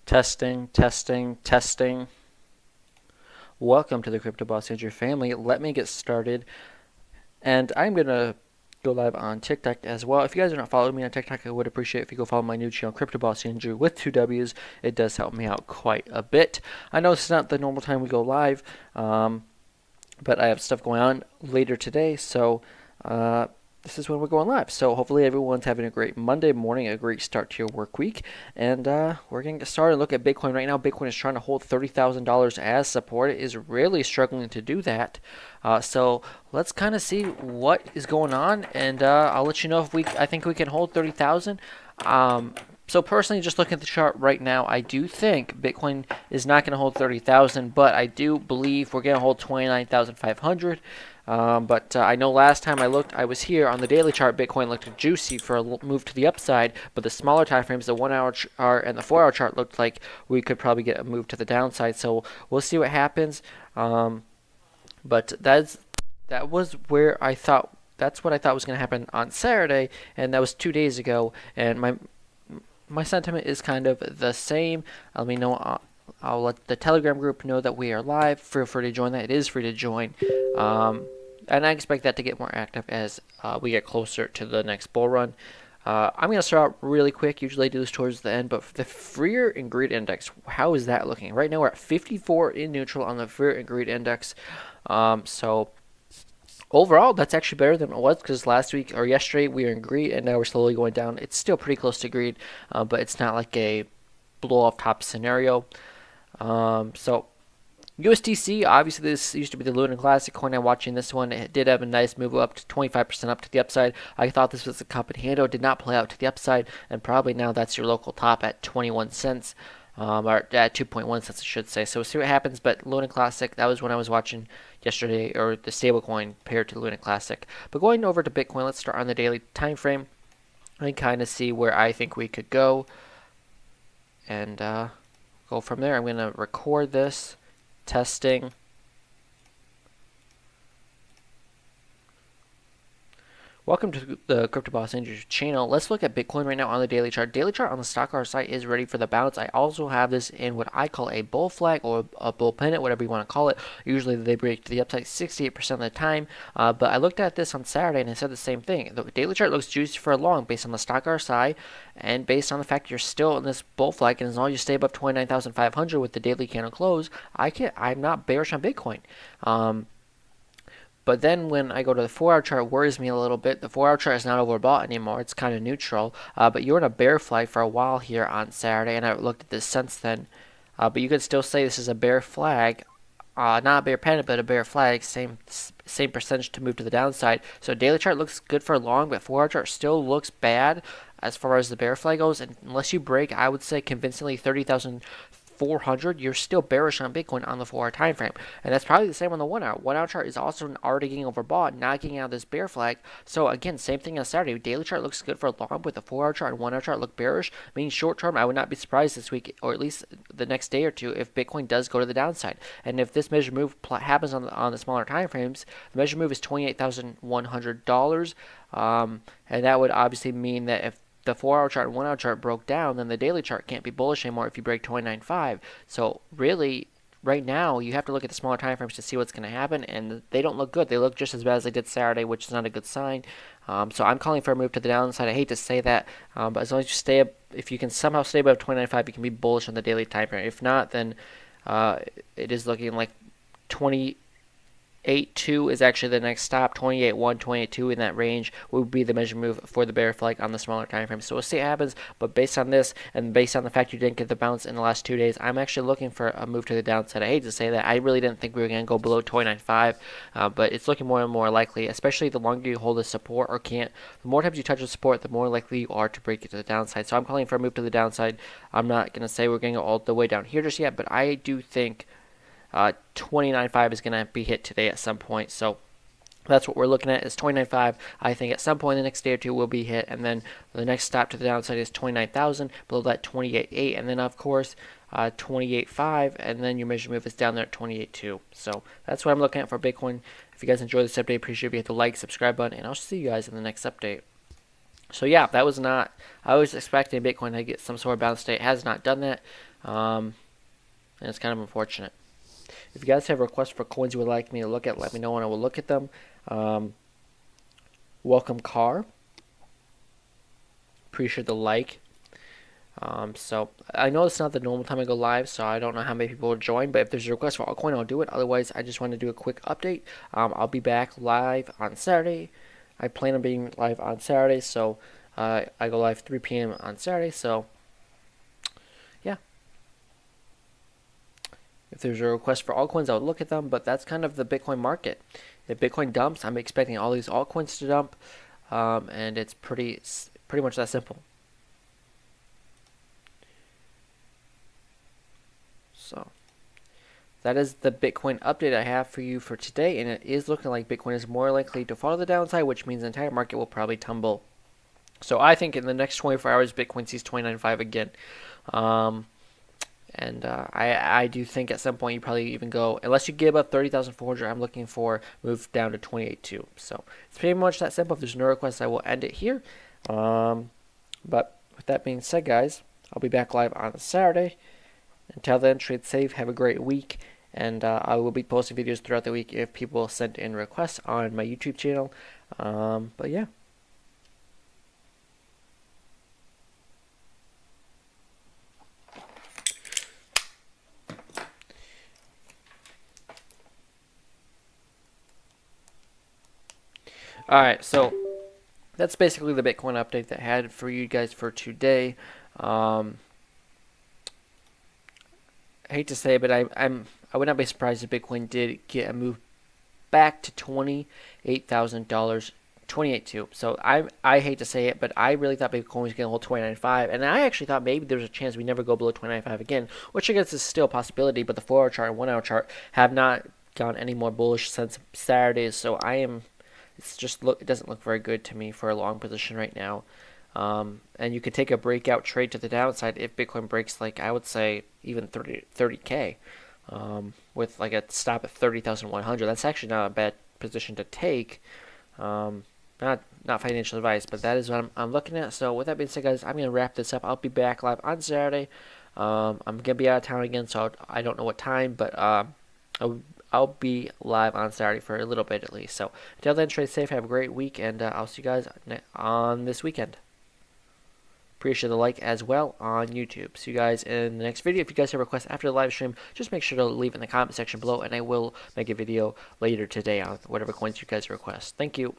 Testing, testing, testing. Welcome to the Crypto Boss Andrew family. Let me get started. And I'm going to go live on TikTok as well. If you guys are not following me on TikTok, I would appreciate if you go follow my new channel, Crypto Boss Andrew, with two W's. It does help me out quite a bit. I know it's not the normal time we go live, but I have stuff going on later today, so this is when we're going live. So hopefully everyone's having a great Monday morning, a great start to your work week. And we're going to get started and look at Bitcoin right now. Bitcoin is trying to hold $30,000 as support. It is really struggling to do that. So let's kind of see what is going on. And I'll let you know if I think we can hold 30,000. So personally, just looking at the chart right now, I do think Bitcoin is not going to hold 30,000, but I do believe we're going to hold 29,500. But I know last time I looked, I was here on the daily chart. Bitcoin looked juicy for a move to the upside, but the smaller time frames, the 1 hour chart and the 4 hour chart, looked like we could probably get a move to the downside. So we'll see what happens. But that was where I thought that's what I thought was going to happen on Saturday, and that was 2 days ago. And my sentiment is kind of the same. Let me know. I'll let the Telegram group know that we are live. Feel free to join that. It is free to join. And I expect that to get more active as we get closer to the next bull run. I'm going to start out really quick. Usually I do this towards the end, but for the fear and greed index, how is that looking? Right now we're at 54 in neutral on the fear and greed index. So overall, that's actually better than it was, because last week or yesterday we were in greed and now we're slowly going down. It's still pretty close to greed, but it's not like a blow off top scenario. So USDC, obviously this used to be the Luna Classic coin. I'm watching this one. It did have a nice move up to 25% up to the upside. I thought this was a cup and handle. It did not play out to the upside, and probably now that's your local top at 21 cents. Or at 2.1 cents, I should say. So we'll see what happens. But Luna Classic, that was when I was watching yesterday, or the stablecoin paired to Luna Classic. But going over to Bitcoin, let's start on the daily time frame and kind of see where I think we could go, and go from there. I'm going to record this. Testing. Welcome to the Crypto Boss Andrew channel. Let's look at Bitcoin right now on the daily chart. Daily chart on the StockR site is ready for the bounce. I also have this in what I call a bull flag or a bull pennant, whatever you want to call it. Usually they break to the upside 68% of the time. But I looked at this on Saturday and I said the same thing. The daily chart looks juicy for a long based on the StockR site and based on the fact you're still in this bull flag, and as long as you stay above 29,500 with the daily candle close, I'm not bearish on Bitcoin. But then when I go to the 4 hour chart, it worries me a little bit. The 4 hour chart is not overbought anymore. It's kind of neutral. But you were in a bear flag for a while here on Saturday, and I looked at this since then. But you could still say this is a bear flag. Not a bear pennant, but a bear flag. Same percentage to move to the downside. So daily chart looks good for long, but 4 hour chart still looks bad as far as the bear flag goes. And unless you break, I would say convincingly 30,400, you're still bearish on Bitcoin on the 4 hour time frame. And that's probably the same on the 1 hour. 1 hour chart is also already getting overbought, not getting out of this bear flag. So again, same thing on Saturday. Daily chart looks good for long, but the 4 hour chart and 1 hour chart look bearish. Meaning short term, I would not be surprised this week, or at least the next day or two, if Bitcoin does go to the downside. And if this measure move happens on the smaller time frames, the measure move is $28,100. And that would obviously mean that if the 4 hour chart and 1 hour chart broke down, then the daily chart can't be bullish anymore if you break 29.5. So really, right now, you have to look at the smaller time frames to see what's going to happen, and they don't look good. They look just as bad as they did Saturday, which is not a good sign. So I'm calling for a move to the downside. I hate to say that, but as long as you stay up, if you can somehow stay above 29.5, you can be bullish on the daily time frame. If not, then it is looking like 28.2 is actually the next stop. 28.1, 28.2 in that range would be the measure move for the bear flag on the smaller time frame. So we'll see what happens. But based on this, and based on the fact you didn't get the bounce in the last 2 days, I'm actually looking for a move to the downside. I hate to say that. I really didn't think we were going to go below 29.5, but it's looking more and more likely, especially the longer you hold the support or can't. The more times you touch the support, the more likely you are to break it to the downside. So I'm calling for a move to the downside. I'm not going to say we're going to go all the way down here just yet, but I do think 29.5 is going to be hit today at some point. So that's what we're looking at, is 29.5. I think at some point in the next day or two will be hit, and then the next stop to the downside is 29,000. Below that, 28.8, and then of course 28.5, and then your measure move is down there at 28.2. So that's what I'm looking at for Bitcoin. If you guys enjoyed this update, appreciate if you hit the like, subscribe button, and I'll see you guys in the next update. So yeah, that was not, I was expecting Bitcoin to get some sort of bounce today. It has not done that. And it's kind of unfortunate. If you guys have requests for coins you would like me to look at, let me know and I will look at them. Welcome Car. Appreciate the like. So I know it's not the normal time I go live, so I don't know how many people will join, but if there's a request for altcoin, I'll do it. Otherwise, I just want to do a quick update. I'll be back live on Saturday. I plan on being live on Saturday, so I go live 3 p.m. on Saturday, so yeah. If there's a request for altcoins, I'll look at them, but that's kind of the Bitcoin market. If Bitcoin dumps, I'm expecting all these altcoins to dump, and it's pretty much that simple. So that is the Bitcoin update I have for you for today, and it is looking like Bitcoin is more likely to fall to the downside, which means the entire market will probably tumble. So I think in the next 24 hours, Bitcoin sees 29.5 again. I do think at some point you probably even go, unless you give up 30,400, I'm looking for move down to 28.2. So it's pretty much that simple. If there's no requests, I will end it here. But with that being said, guys, I'll be back live on Saturday. Until then, trade safe, have a great week, and I will be posting videos throughout the week if people send in requests on my YouTube channel. But yeah. Alright, so that's basically the Bitcoin update that I had for you guys for today. I hate to say it, but I would not be surprised if Bitcoin did get a move back to $28,000, 28.2. So I hate to say it, but I really thought Bitcoin was going to hold 29.5, and I actually thought maybe there was a chance we never go below 29.5 again, which I guess is still a possibility. But the 4-hour chart and 1-hour chart have not gone any more bullish since Saturday, so it doesn't look very good to me for a long position right now. And you could take a breakout trade to the downside if Bitcoin breaks, like I would say, even 30K, with like a stop at 30,100. That's actually not a bad position to take. Not financial advice, but that is what I'm looking at. So with that being said, guys, I'm gonna wrap this up. I'll be back live on Saturday. I'm gonna be out of town again, so I don't know what time, but I'll be live on Saturday for a little bit at least. So until then, trade safe, have a great week, and I'll see you guys on this weekend. Appreciate the like as well on YouTube. See you guys in the next video. If you guys have requests after the live stream, just make sure to leave in the comment section below, and I will make a video later today on whatever coins you guys request. Thank you.